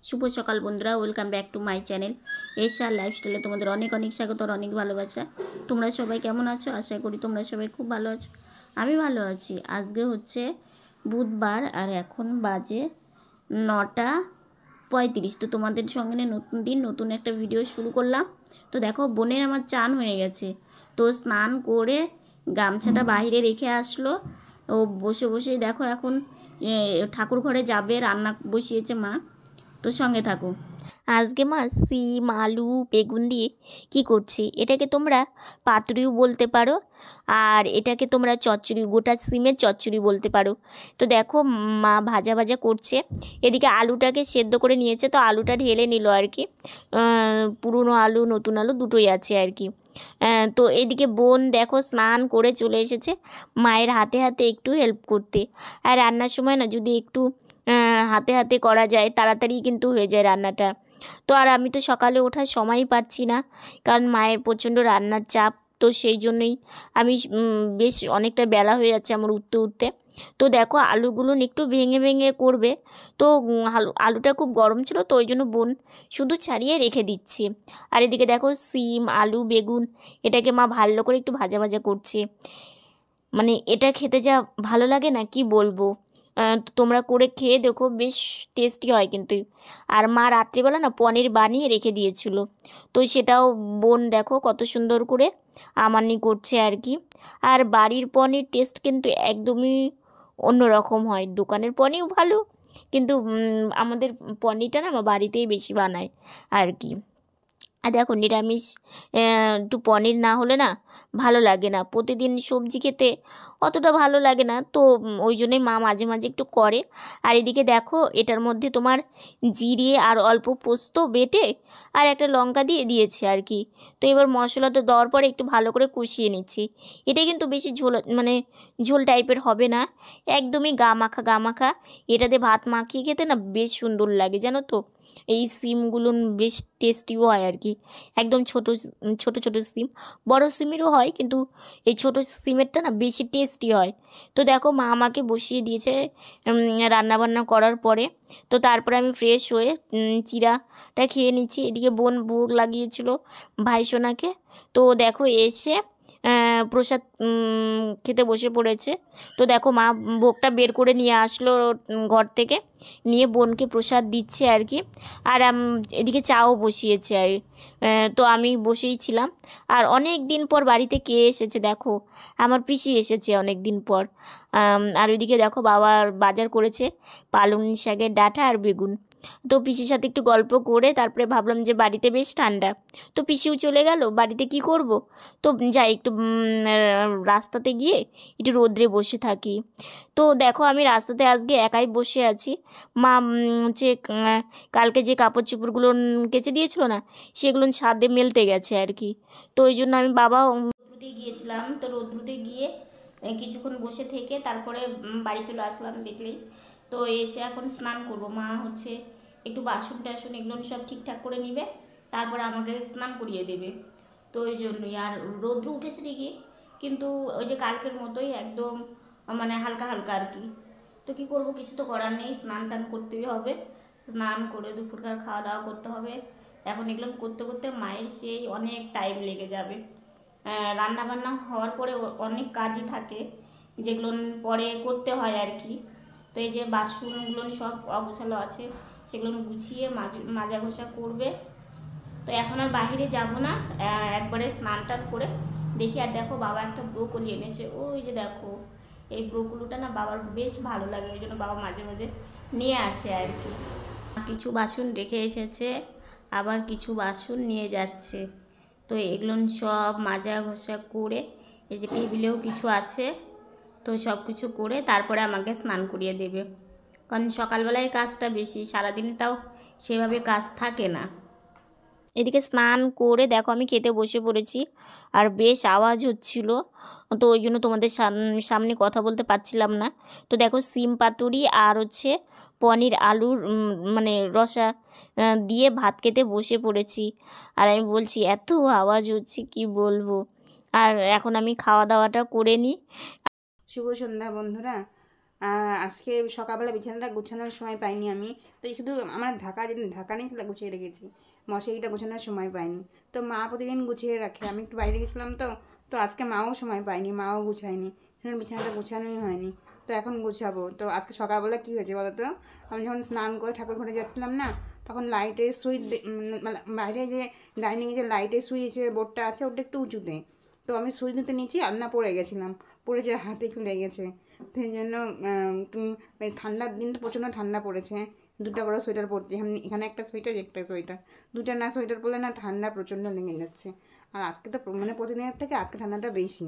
शुभ सकाल बंधुरा welcome back to my channel एशा लाइफस्टाइले तुम्हारे अनेक अनेक स्वागत और अनेक भालोबासा। তোমরা সবাই কেমন আছো? আশা করি তোমরা সবাই খুব ভালো আছো। আমি ভালো আছি। আজকে হচ্ছে বুধবার আর এখন বাজে 9:35। তো তোমাদের সঙ্গে নতুন দিন নতুন একটা ভিডিও শুরু করলাম। তো দেখো বোনের আমার চান হয়ে গেছে, তো স্নান করে গামছাটা বাইরে রেখে আসলো। ও বসে বসেই দেখো এখন ঠাকুর ঘরে যাবে, রান্না বসিয়েছে মা। তো সঙ্গে থাকো। আজকে মা সিম আলু বেগুন দিয়ে কি করছি, এটাকে তোমরা পাতুরিও বলতে পারো আর এটাকে তোমরা চচ্চড়ি, গোটা সিমের চচ্চড়ি বলতে পারো। তো দেখো মা ভাজা ভাজা করছে, এদিকে আলুটাকে সেদ্ধ করে নিয়েছে, তো আলুটা ঢেলে নিল আর কি। পুরনো আলু নতুন আলু দুটোই আছে আর কি। তো এদিকে বোন দেখো স্নান করে চলে এসেছে মায়ের হাতে হাতে একটু হেল্প করতে। আর রান্নার সময় না যদি একটু হাতে হাতে করা যায় তাড়াতাড়ি কিন্তু হয়ে যায় রান্নাটা। তো আর আমি তো সকালে ওঠার সময়ই পাচ্ছি না, কারণ মায়ের প্রচণ্ড রান্নার চাপ। তো সেই জন্যই আমি বেশ অনেকটা বেলা হয়ে যাচ্ছে আমার উঠতে উঠতে। তো দেখো আলুগুলো একটু ভেঙে ভেঙে করবে, তো আলুটা খুব গরম ছিল, তো ওই জন্য বোন শুধু ছাড়িয়ে রেখে দিচ্ছি। আর এদিকে দেখো সিম আলু বেগুন এটাকে মা ভালো করে একটু ভাজা ভাজা করছে। মানে এটা খেতে যা ভালো লাগে না কি বলবো। তোমরা করে খেয়ে দেখো, বেশ টেস্টি হয় কিন্তু। আর মা রাত্রিবেলা না পনির বানিয়ে রেখে দিয়েছিল, তো সেটাও বোন দেখো কত সুন্দর করে আমানি করছে আর কি। আর বাড়ির পনির টেস্ট কিন্তু একদমই অন্যরকম হয়। দোকানের পনিরও ভালো, কিন্তু আমাদের পনিরটা না আমার বাড়িতেই বেশি বানায় আর কি। আর দেখো নিরামিষ একটু পনির না হলে না ভালো লাগে না, প্রতিদিন সবজি খেতে অতটা ভালো লাগে না। তো ওই জন্যই মা মাঝে মাঝে একটু করে। আর এদিকে দেখো এটার মধ্যে তোমার জিরে আর অল্প পোস্ত বেটে আর একটা লঙ্কা দিয়ে দিয়েছে আর কি। তো এবার মশলাটা দেওয়ার পরে একটু ভালো করে কষিয়ে নিচ্ছি। এটা কিন্তু বেশি ঝোল মানে ঝোল টাইপের হবে না, একদমই গা মাখা গা মাখা। এটাতে ভাত মাখিয়ে খেতে না বেশ সুন্দর লাগে জানো তো। এই সিমগুলো বেশ টেস্টিও হয় আর কি। একদম ছোট ছোট ছোট সিম, বড় সিমেরও হয়, কিন্তু এই ছোট সিমেরটা না বেশি টেস্টি হয়। তো দেখো মা আমাকে বসিয়ে দিয়েছে রান্না বান্না করার পরে। তো তারপরে আমি ফ্রেশ হয়ে চিড়াটা খেয়ে নিচ্ছি। এদিকে বোন ভোগ লাগিয়েছিল ভাইসোনাকে। তো দেখো এসে প্রসাদ খেতে বসে পড়েছে। তো দেখো মা ভোগটা বের করে নিয়ে আসলো ঘর থেকে, নিয়ে বোনকে প্রসাদ দিচ্ছে আর কি। আর এদিকে চাও বসিয়েছে আর তো আমি বসেই ছিলাম। আর অনেক দিন পর বাড়িতে কে এসেছে দেখো, আমার পিসি এসেছে অনেক দিন পর। আর ওইদিকে দেখো বাবা বাজার করেছে পালং শাকের ডাঁটা আর বেগুন। তো পিসির সাথে একটু গল্প করে তারপরে ভাবলাম যে বাড়িতে বেশ ঠান্ডা, তো পিসিও চলে গেল, বাড়িতে কি করব। তো যাই একটু রাস্তাতে গিয়ে একটু রোদ্রে বসে থাকি। তো দেখো আমি রাস্তাতে আজকে একাই বসে আছি। মা হচ্ছে কালকে যে কাপড় চোপড়গুলো কেচে দিয়েছিল না, সেগুলো ছাদে মেলতে গেছে আর কি। তো ওই জন্য আমি বাবা রোদ্রুতে গিয়েছিলাম। তো রোদ্রুতে গিয়ে কিছুক্ষণ বসে থেকে তারপরে বাড়ি চলে আসলাম দেখলেই। তো এসে এখন স্নান করব। মা হচ্ছে একটু বাসন টাসন এগুলো সব ঠিকঠাক করে নিবে, তারপরে আমাকে স্নান করিয়ে দেবে। তো ওই জন্যই। আর রৌদ্র উঠেছে দেখি, কিন্তু ওই যে কালকের মতোই একদম মানে হালকা হালকা আর কি। তো কী করবো, কিছু তো করার নেই, স্নান টান করতেই হবে। স্নান করে দুপুরকার খাওয়া দাওয়া করতে হবে। এখন এগুলো করতে করতে মায়ের সেই অনেক টাইম লেগে যাবে। রান্না বান্না হওয়ার পরে অনেক কাজই থাকে যেগুলো পরে করতে হয় আর কি। তো এই যে বাসনগুলো সব অগোছালো আছে, সেগুলো গুছিয়ে মাজা ঘষা করবে। তো এখন আর বাহিরে যাব না, একবারে স্নান টান করে দেখি। আর দেখো বাবা একটা ব্রোকলি এনেছে, ওই যে দেখো এই ব্রোকলিটা না বাবার বেশ ভালো লাগে, ওই জন্য বাবা মাঝে মাঝে নিয়ে আসে আর কি। কিছু বাসন রেখে এসেছে, আবার কিছু বাসন নিয়ে যাচ্ছে। তো এগুলো সব মাজা ঘষা করে, এই যে টেবিলেও কিছু আছে, তো সব কিছু করে তারপরে আমাকে স্নান করিয়ে দেবে। কারণ সকালবেলায় কাজটা বেশি, সারাদিন তাও সেভাবে কাজ থাকে না। এদিকে স্নান করে দেখো আমি খেতে বসে পড়েছি, আর বেশ আওয়াজ হচ্ছিল, তো ওই জন্য তোমাদের সামনে কথা বলতে পারছিলাম না। তো দেখো সিম পাতুরি আর হচ্ছে পনির আলুর মানে রসা দিয়ে ভাত খেতে বসে পড়েছি। আর আমি বলছি এত আওয়াজ হচ্ছে কি বলবো। আর এখন আমি খাওয়া দাওয়াটা করে নিই। শুভ সন্ধ্যা বন্ধুরা। আজকে সকালবেলা বিছানাটা গোছানোর সময় পাইনি আমি, তো শুধু আমার ঢাকা নিয়ে সেটা গুছিয়ে রেখেছি, মশারিটা গোছানোর সময় পাইনি। তো মা প্রতিদিন গুছিয়ে রাখে, আমি একটু বাইরে গেছিলাম, তো আজকে মাও সময় পায়নি, মাও গুছায়নি, সেখানে বিছানাটা গোছানোই হয়নি। তো এখন গুছাবো। তো আজকে সকালবেলা কী হয়েছে বলো তো, আমি যখন স্নান করে ঠাকুর ঘরে যাচ্ছিলাম না, তখন লাইটের সুইচ বাইরে যে ডাইনিংয়ে যে লাইটের সুইচ বোর্ডটা আছে ওটা একটু উঁচুতে, তো আমি সুইচ দিতে নিচে আর না পড়ে গেছিলাম, পড়েছে হাতে একটু লেগেছে। সেই জন্য ঠান্ডার দিন তো প্রচণ্ড ঠান্ডা পড়েছে, দুটো করে সোয়েটার পরছি, এখানে একটা সোয়েটার একটা সোয়েটার, দুটা না সোয়েটার পরলে না ঠান্ডা প্রচণ্ড লেগে যাচ্ছে। আর আজকে তো মানে প্রতিদিনের থেকে আজকে ঠান্ডাটা বেশি।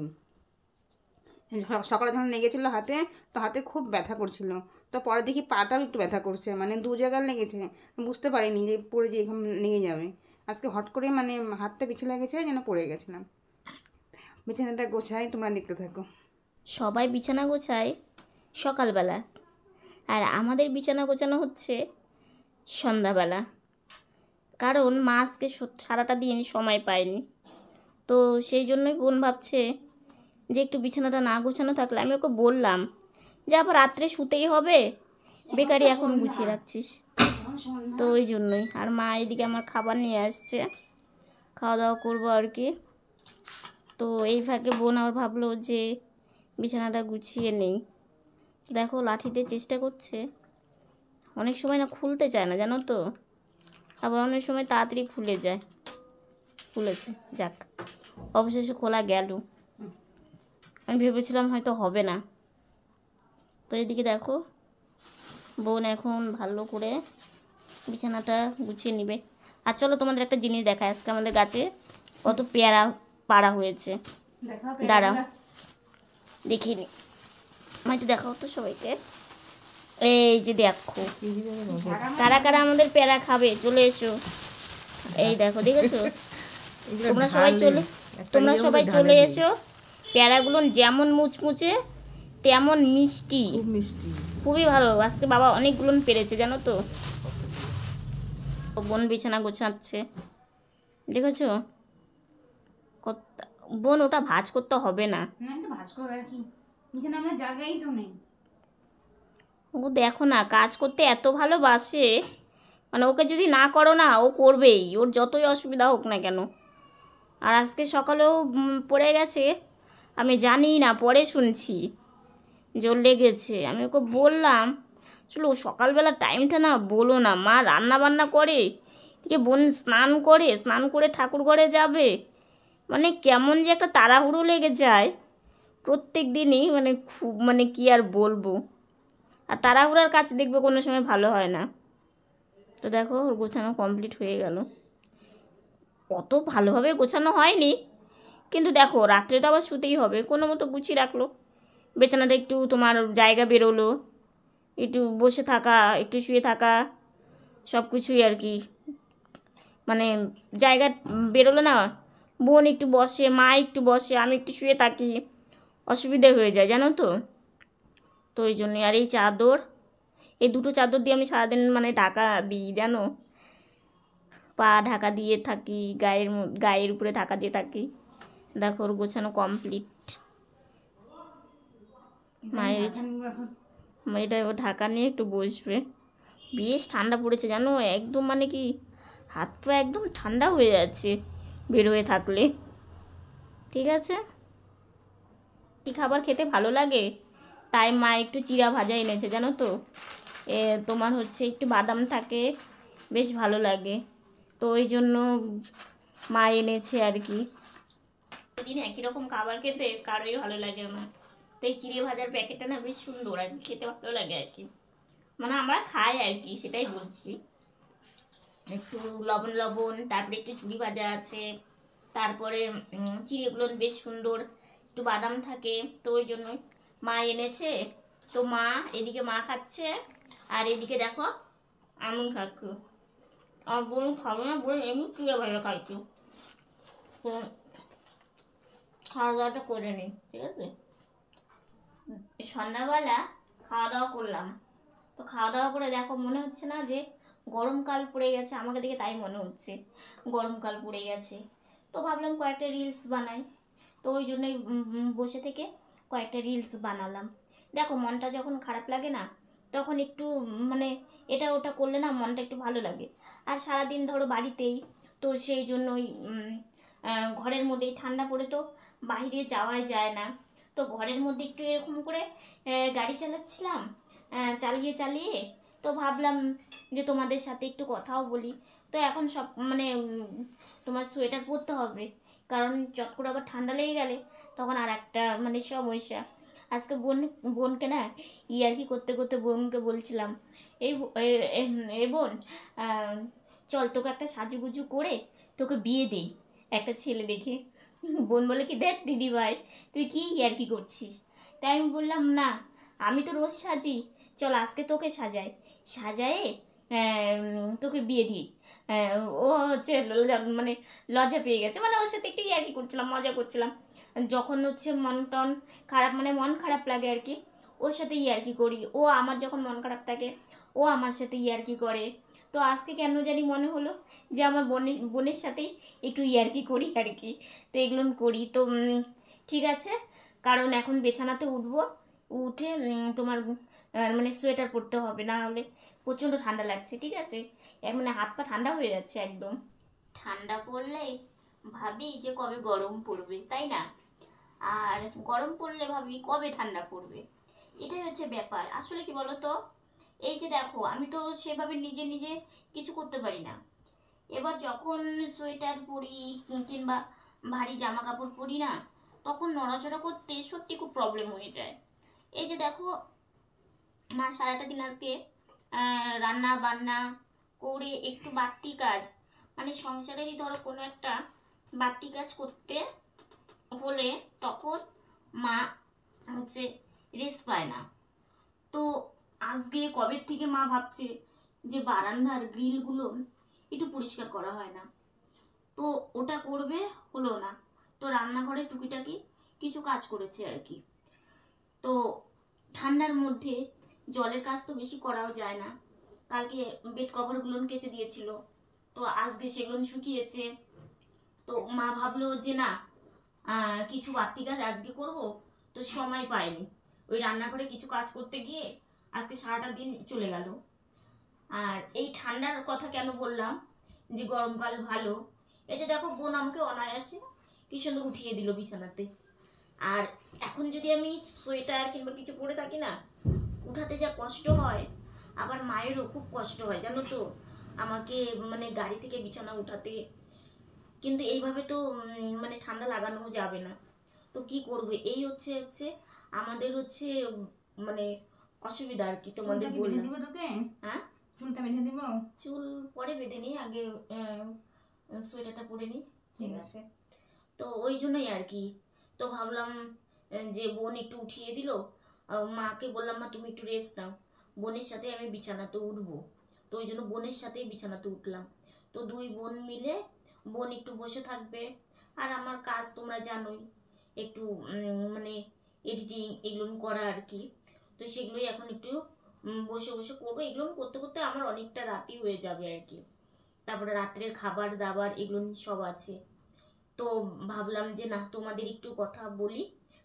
সকালে যখন লেগেছিলো হাতে, তো হাতে খুব ব্যথা করছিল, তো পরে দেখি পাটাও একটু ব্যথা করছে, মানে দু জায়গায় লেগেছে, বুঝতে পারিনি যে পড়ে যে এখানে লেগে যাবে। আজকে হট করে মানে হাতটা পিছু লেগেছে যেন পড়ে গেছিলাম। বিছানাটা গোছাই, তোমরা দেখতে থাকো। সবাই বিছানা গোছায় সকালবেলা, আর আমাদের বিছানা গোছানো হচ্ছে সন্ধ্যাবেলা, কারণ মা আজকে সারাটা দিন সময় পায়নি। তো সেই জন্যই বোন ভাবছে যে একটু বিছানাটা না গোছানো থাকলে, আমি ওকে বললাম যে আবার রাত্রে শুতেই হবে, বেকারি এখন গুছিয়ে রাখছিস। তো ওই জন্যই। আর মা এদিকে আমার খাবার নিয়ে আসছে, খাওয়া দাওয়া করবো আর কি। তো এই ফাঁকে বোন আবার ভাবলো যে বিছানাটা গুছিয়ে নেই। দেখো লাঠিতে চেষ্টা করছে, অনেক সময় না খুলতে চায় না জানো তো, আবার অনেক সময় তাড়াতাড়ি খুলে যায়। খুলেছে, যাক অবশেষে খোলা গেল। আমি ভেবেছিলাম হয়তো হবে না। তো এদিকে দেখো বোন এখন ভালো করে বিছানাটা গুছিয়ে নিবে। আর চলো তোমাদের একটা জিনিস দেখায়, আজকে আমাদের গাছে কত পেয়ারা পাড়া হয়েছে। দাঁড়াও দেখিনি, একটু দেখাও তো সবাইকে। এই যে দেখো কারা কারা আমাদের পেয়ারা খাবে, চলে এসো। এই দেখো, দেখেছো? তোমরা সবাই চলে এসো। পেয়ারাগুলো যেমন মুচমুচে তেমন মিষ্টি, খুবই ভালো। আজকে বাবা অনেকগুলো পেরেছে জানো তো। বোন বিছানা গোছাচ্ছে, দেখেছো? বোন ওটা ভাঁজ করতে হবে না, ও দেখো না কাজ করতে এত ভালোবাসে, মানে ওকে যদি না করো না ও করবেই, ওর যতই অসুবিধা হোক না কেন। আর আজকে সকালেও পড়ে গেছে, আমি জানি না, পরে শুনছি যে ওর লেগেছে। আমি ওকে বললাম চলো সকালবেলা টাইমটা না বলো না, মা রান্না বান্না করে এদিকে বোন স্নান করে ঠাকুর ঘরে যাবে, মানে কেমন যে একটা তাড়াহুড়ো লেগে যায় প্রত্যেক দিনই, মানে খুব, মানে কি আর বলবো। আর তাড়াহুড়ার কাজ দেখবে কোনো সময় ভালো হয় না। তো দেখো ওর গোছানো কমপ্লিট হয়ে গেল, অত ভালোভাবে গোছানো হয়নি, কিন্তু দেখো রাত্রে তো আবার শুতেই হবে, কোনো মতো গুছিয়ে রাখলো। বিছানাটা একটু তোমার জায়গা বেরোলো, একটু বসে থাকা, একটু শুয়ে থাকা, সব কিছুই আর কি, মানে জায়গা বেরোলো না। বোন একটু বসে, মা একটু বসে, আমি একটু শুয়ে থাকি, অসুবিধে হয়ে যায় জানো তো। তো ওই জন্যই। আর এই চাদর, এই দুটো চাদর দিয়ে আমি সারাদিন মানে ঢাকা দিই জানো, পা ঢাকা দিয়ে থাকি, গায়ের উপরে ঢাকা দিয়ে থাকি। দেখো ওর গোছানো কমপ্লিট। এটা এবার ঢাকা নিয়ে একটু বসবে। বেশ ঠান্ডা পড়েছে জানো, একদম মানে কি হাত পা একদম ঠান্ডা হয়ে যাচ্ছে বের হয়ে থাকলে। ঠিক আছে, কি খাবার খেতে ভালো লাগে, তাই মা একটু চিড়া ভাজা এনেছে জানো তো। তোমার হচ্ছে একটু বাদাম থাকে, বেশ ভালো লাগে, তো ওই জন্য মা এনেছে আর কি। দিন একই রকম খাবার খেতে কারোই ভালো লাগে না, তো এই চিড়ে ভাজার প্যাকেটটা না বেশ সুন্দর আর খেতে ভালো লাগে আর কি, মানে আমরা খাই আর কি, সেটাই বলছি। একটু লবণ লবণ, তারপরে একটু ঝুড়ি ভাজা আছে, তারপরে চিড়েগুলো বেশ সুন্দর, একটু বাদাম থাকে, তো ওই জন্য মা এনেছে। তো মা এদিকে মা খাচ্ছে, আর এদিকে দেখো আমি খাচ্ছি। আর বোন খাবে না, বোন এমনি চিড়ে ভাজা খাইছো। তো খাওয়া দাওয়াটা করে নিই, ঠিক আছে? সন্ধ্যাবেলা খাওয়া দাওয়া করলাম, তো খাওয়া দাওয়া করে দেখো মনে হচ্ছে না যে গরমকাল পড়ে গেছে, আমাকে দেখে তাই মনে হচ্ছে গরমকাল পড়ে গেছে। তো ভাবলাম কয়েকটা রিলস বানাই, তো ওই জন্যই বসে থেকে কয়েকটা রিলস বানালাম। দেখো মনটা যখন খারাপ লাগে না, তখন একটু মানে এটা ওটা করলে না মনটা একটু ভালো লাগে। আর সারাদিন ধরো বাড়িতেই, তো সেই জন্যই ঘরের মধ্যেই ঠান্ডা পড়ে তো বাইরে যাওয়াই যায় না। তো ঘরের মধ্যে একটু এরকম করে গাড়ি চালাচ্ছিলাম, চালিয়ে চালিয়ে তো ভাবলাম যে তোমাদের সাথে একটু কথাও বলি। তো এখন সব মানে তোমার সোয়েটার পরতে হবে, কারণ চট করে আবার ঠান্ডা লেগে গেলে তখন আর একটা মানে সমস্যা। আজকে বোনকে না ইয়ার্কি করতে করতে বোনকে বলছিলাম, এই বোন, আহ, চল তোকে একটা সাজুগুজু করে তোকে বিয়ে দেই একটা ছেলে দেখে। বোন বলে কি, দেখ দিদি ভাই তুই কি ইয়ার্কি করছিস। তাই আমি বললাম না, আমি তো রোজ সাজি, চল আজকে তোকে সাজাই, সাজায়ে তোকে বিয়ে দিই। ও হচ্ছে মানে লজ্জা পেয়ে গেছে, মানে ওর সাথে একটু ইয়ার্কি করছিলাম, মজা করছিলাম। যখন হচ্ছে মন টন খারাপ মানে মন খারাপ লাগে আর কি, ওর সাথে ইয়ার্কি করি। ও আমার যখন মন খারাপ থাকে ও আমার সাথে ইয়ার্কি করে। তো আজকে কেন জানি মনে হলো যে আমার বোনের সাথেই একটু ইয়ার্কি করি আর কি। তো এগুলো করি তো ঠিক আছে। কারণ এখন বিছানাতে উঠবো, উঠে তোমার মানে সোয়েটার পরতে হবে, না হলে প্রচণ্ড ঠান্ডা লাগছে। ঠিক আছে, মানে হাত পা ঠান্ডা হয়ে যাচ্ছে একদম। ঠান্ডা পড়লেই ভাবি যে কবে গরম পড়বে, তাই না? আর গরম পড়লে ভাবি কবে ঠান্ডা পড়বে। এটাই হচ্ছে ব্যাপার। আসলে কি বলতো, এই যে দেখো আমি তো সেভাবে নিজে নিজে কিছু করতে পারি না। এবার যখন সোয়েটার পরি কিংবা ভারী জামা কাপড় পরি না, তখন নড়াচড়া করতে সত্যি খুব প্রবলেম হয়ে যায়। এই যে দেখো, মা সারাটা দিন আজকে রান্না বান্না করে একটু বাড়তি কাজ, মানে সংসারেরই ধরো কোনো একটা বাড়তি কাজ করতে হলে তখন মা হচ্ছে রেস্ট পায় না। তো আজকে কবে থেকে মা ভাবছে যে বারান্দার গ্রিলগুলো একটু পরিষ্কার করা হয় না, তো ওটা করবে, হলো না। তো রান্নাঘরে টুকিটাকি কিছু কাজ করেছে আর কি। তো ঠান্ডার মধ্যে জলের কাজ তো বেশি করাও যায় না। কালকে বেড কভারগুলো কেচে দিয়েছিল, তো আজকে সেগুলো শুকিয়েছে। তো মা ভাবলো যে না, কিছু বাড়তি কাজ আজকে করব, তো সময় পাইনি। ওই রান্নাঘরে কিছু কাজ করতে গিয়ে আজকে সারাটা দিন চলে গেল। আর এই ঠান্ডার কথা কেন বললাম যে গরমকাল ভালো, এই যে দেখো বোন আমাকে অনায়াসে কি সুন্দর উঠিয়ে দিল বিছানাতে। আর এখন যদি আমি সোয়েটার কিংবা কিছু পরে থাকি না, উঠাতে যা কষ্ট হয়, আবার মায়েরও খুব কষ্ট হয় জানো তো, আমাকে মানে গাড়ি থেকে বিছানা উঠাতে। কিন্তু এইভাবে তো মানে ঠান্ডা লাগানো যাবে না। তো কি করবে, এই হচ্ছে হচ্ছে আমাদের হচ্ছে মানে অসুবিধা আর কি। তোমাদের বললাম। হ্যাঁ, চুলটা বেঁধে দিব। চুল পরে বেঁধে নিই, আগে সোয়েটারটা পরে নিই। ঠিক আছে, তো ওই জন্যই আর কি। তো ভাবলাম যে বোন একটু উঠিয়ে দিল, মাকে বললাম মা তুমি একটু রেস্ট নাও, বোনের সাথে আমি বিছানাতে উঠবো। তো ওই জন্য বোনের সাথেই বিছানাতে উঠলাম। তো দুই বোন মিলে, বোন একটু বসে থাকবে, আর আমার কাজ তোমরা জানোই, একটু মানে এডিটিং এগুলো করা আর কি। তো সেগুলোই এখন একটু বসে বসে করবো। এগুলো করতে করতে আমার অনেকটা রাতই হয়ে যাবে আর কি। তারপরে রাত্রের খাবার দাবার এগুলো সব আছে। তো ভাবলাম যে না, তোমাদের একটু কথা বলি,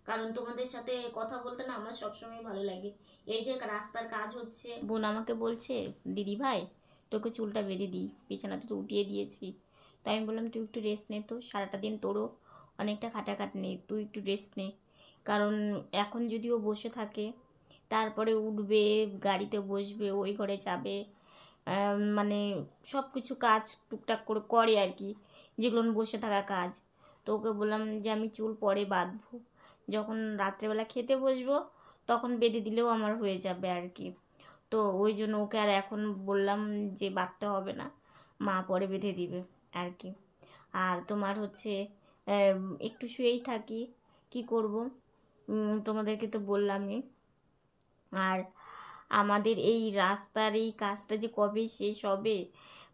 কারণ তোমাদের সাথে কথা বলতে না আমার সবসময় ভালো লাগে। এই যে রাস্তার কাজ হচ্ছে, বোন আমাকে বলছে দিদি ভাই তোকে চুলটা বেঁধে দিই, বিছানাতে তো উঠিয়ে দিয়েছি। তাই আমি বললাম তুই একটু রেস্ট নে, তো সারাটা দিন তোরও অনেকটা খাটাখাট নেই, তুই একটু রেস্ট নে। কারণ এখন যদিও বসে থাকে, তারপরে উঠবে, গাড়িতে বসবে, ওই ঘরে যাবে, মানে সব কিছু কাজ টুকটাক করে করে আর কি, যেগুলো বসে থাকা কাজ। তো ওকে বললাম যে আমি চুল পরে বাঁধবো, যখন রাত্রেবেলা খেতে বসবো তখন বেঁধে দিলেও আমার হয়ে যাবে আর কি। তো ওই জন্য ওকে আর এখন বললাম যে বাঁধতে হবে না, মা পরে বেঁধে দিবে আর কি। আর তোমার হচ্ছে একটু শুয়েই থাকি, কি করব, তোমাদেরকে তো বললামই। আর আমাদের এই রাস্তার এই কাজটা যে কবে শেষ হবে,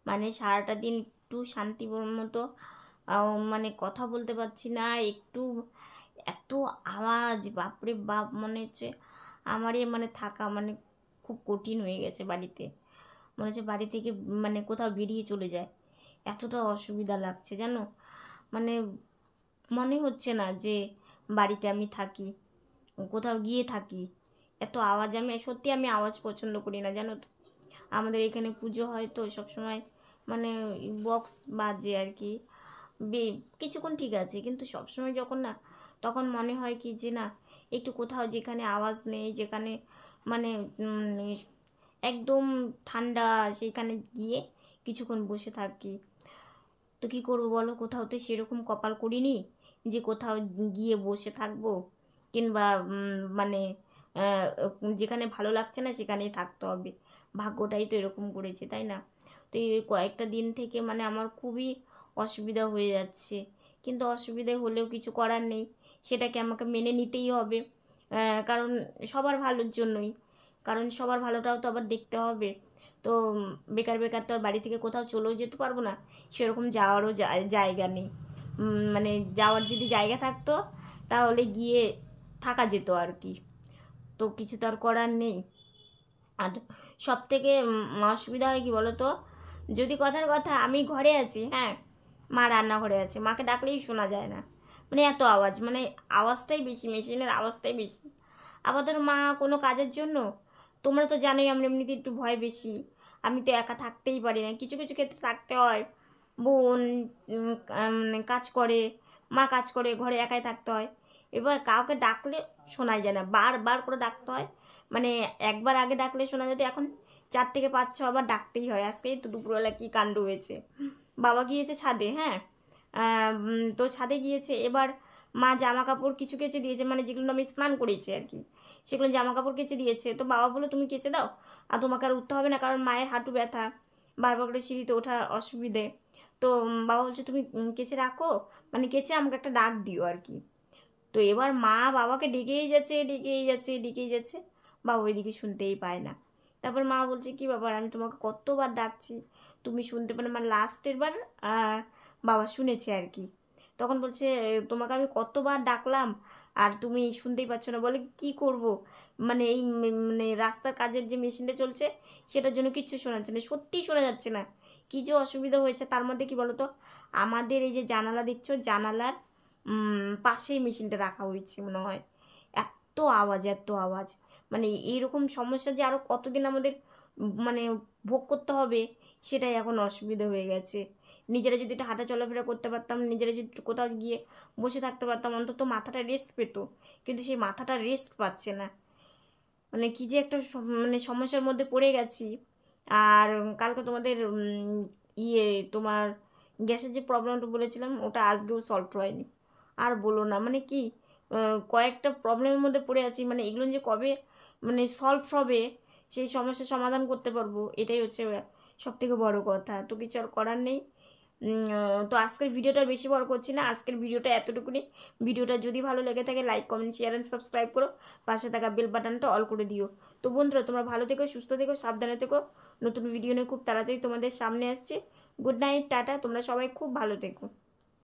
মানে সারাটা দিন একটু শান্তি মতো মানে কথা বলতে পারছি না একটু, এত আওয়াজ বাপরে বাপ, মনে হচ্ছে আমারই মানে থাকা মানে খুব কঠিন হয়ে গেছে বাড়িতে। মনে হচ্ছে বাড়ি থেকে মানে কোথাও বেরিয়ে চলে যায়, এতটা অসুবিধা লাগছে জানো। মানে মনে হচ্ছে না যে বাড়িতে আমি থাকি, কোথাও গিয়ে থাকি, এত আওয়াজ, আমি আওয়াজ পছন্দ করি না, জানো তো। আমাদের এখানে পুজো হয় তো সবসময় মানে বক্স বাজে আর কি। কিছুক্ষণ ঠিক আছে, কিন্তু সবসময় যখন না, তখন মনে হয় কি যে না, একটু কোথাও যেখানে আওয়াজ নেই, যেখানে মানে একদম ঠান্ডা, সেখানে গিয়ে কিছুক্ষণ বসে থাকি। তো কী করবো বলো, কোথাও তো সেরকম কপাল করিনি যে কোথাও গিয়ে বসে থাকবো, কিংবা মানে যেখানে ভালো লাগছে না সেখানেই থাকতে হবে। ভাগ্যটাই তো এরকম করেছে, তাই না? তো এই কয়েকটা দিন থেকে মানে আমার খুবই অসুবিধা হয়ে যাচ্ছে, কিন্তু অসুবিধে হলেও কিছু করার নেই, সেটাকে আমাকে মেনে নিতেই হবে। কারণ সবার ভালোর জন্যই, কারণ সবার ভালোটাও তো আবার দেখতে হবে। তো বেকার বেকার তো আর বাড়ি থেকে কোথাও চলেও যেতে পারবো না, সেরকম যাওয়ারও জায়গা নেই। মানে যাওয়ার যদি জায়গা থাকতো তাহলে গিয়ে থাকা যেত আর কি। তো কিছু তো আর করার নেই। আর সব থেকে অসুবিধা হয় কি বলো তো, যদি কথার কথা আমি ঘরে আছি, হ্যাঁ, মা রান্নাঘরে আছে, মাকে ডাকলেই শোনা যায় না, মানে এত আওয়াজ, মানে আওয়াজটাই বেশি, মেশিনের আওয়াজটাই বেশি। আবার ধরো মা কোনো কাজের জন্য, তোমরা তো জানোই আমরা এমনিতে একটু ভয় বেশি, আমি তো একা থাকতেই পারি না, কিছু কিছু ক্ষেত্রে থাকতে হয়। বোন কাজ করে, মা কাজ করে, ঘরে একাই থাকতে হয়। এবার কাউকে ডাকলে শোনাই যায় না, বারবার করে ডাকতে হয়। মানে একবার আগে ডাকলে শোনা যেত, এখন 4 থেকে 5-6 বার ডাকতেই হয়। আজকেই তো দুপুরবেলা কী কাণ্ড হয়েছে, বাবা গিয়েছে ছাদে, হ্যাঁ, তো ছাদে গিয়েছে, এবার মা জামা কাপড় কিছু কেচে দিয়েছে, মানে যেগুলো আমি স্নান করেছি আর কি, সেগুলো জামা কাপড় কেচে দিয়েছে। তো বাবা বললো তুমি কেচে দাও, আর তোমাকে আর উঠতে হবে না, কারণ মায়ের হাঁটু ব্যথা, বারবার করে সিঁড়িতে ওঠা অসুবিধে। তো বাবা বলছে তুমি কেচে রাখো, মানে কেচে আমাকে একটা ডাক দিও আর কি। তো এবার মা বাবাকে ডেকেই যাচ্ছে, বাবা ওইদিকে শুনতেই পায় না। তারপর মা বলছে কি ব্যাপার, আমি তোমাকে কতবার ডাকছি, তুমি শুনতে পারে, মানে লাস্টের বার বাবা শুনেছে আর কি। তখন বলছে তোমাকে আমি কতবার ডাকলাম আর তুমি শুনতেই পাচ্ছ না। বলে কি করব, মানে এই মানে রাস্তার কাজের যে মেশিনটা চলছে সেটার জন্য কিচ্ছু শোনা যাচ্ছে না, সত্যিই শোনা যাচ্ছে না। কী যে অসুবিধা হয়েছে, তার মধ্যে কি বলো তো, আমাদের এই যে জানালা দেখছো, জানালার পাশেই মেশিনটা রাখা হয়েছে মনে হয়। এত আওয়াজ, এত আওয়াজ, মানে এইরকম সমস্যা যে আরও কতদিন আমাদের মানে ভোগ করতে হবে, সেটাই এখন অসুবিধা হয়ে গেছে। নিজেরা যদি একটু হাঁটা চলাফেরা করতে পারতাম, নিজেরা যদি কোথাও গিয়ে বসে থাকতে পারতাম, অন্তত মাথাটা রেস্ট পেতো, কিন্তু সেই মাথাটা রেস্ট পাচ্ছে না। মানে কী যে একটা মানে সমস্যার মধ্যে পড়ে গেছি। আর কালকে তোমাদের তোমার গ্যাসের যে প্রবলেমটা বলেছিলাম, ওটা আজকেও সলভ হয়নি। আর বলো না, মানে কি কয়েকটা প্রবলেমের মধ্যে পড়ে আছি, মানে এগুলো যে কবে মানে সলভ হবে, সেই সমস্যার সমাধান করতে পারবো, এটাই হচ্ছে সবথেকে বড় কথা। তো কিছু আর করার নেই। তো আজকের ভিডিওটা বেশি বড় করছি না, আজকের ভিডিওটা এতটুকুনি। ভিডিওটা যদি ভালো লেগে থাকে like comment share and subscribe করো, পাশে থাকা বেল বাটনটা অল করে দিও। তো বন্ধুরা তোমরা ভালো থেকো, সুস্থ থেকো, সাবধানে থেকো। নতুন ভিডিও নিয়ে খুব তাড়াতাড়ি তোমাদের সামনে আসছে। গুড নাইট, টাটা, তোমরা সবাই খুব ভালো থেকো।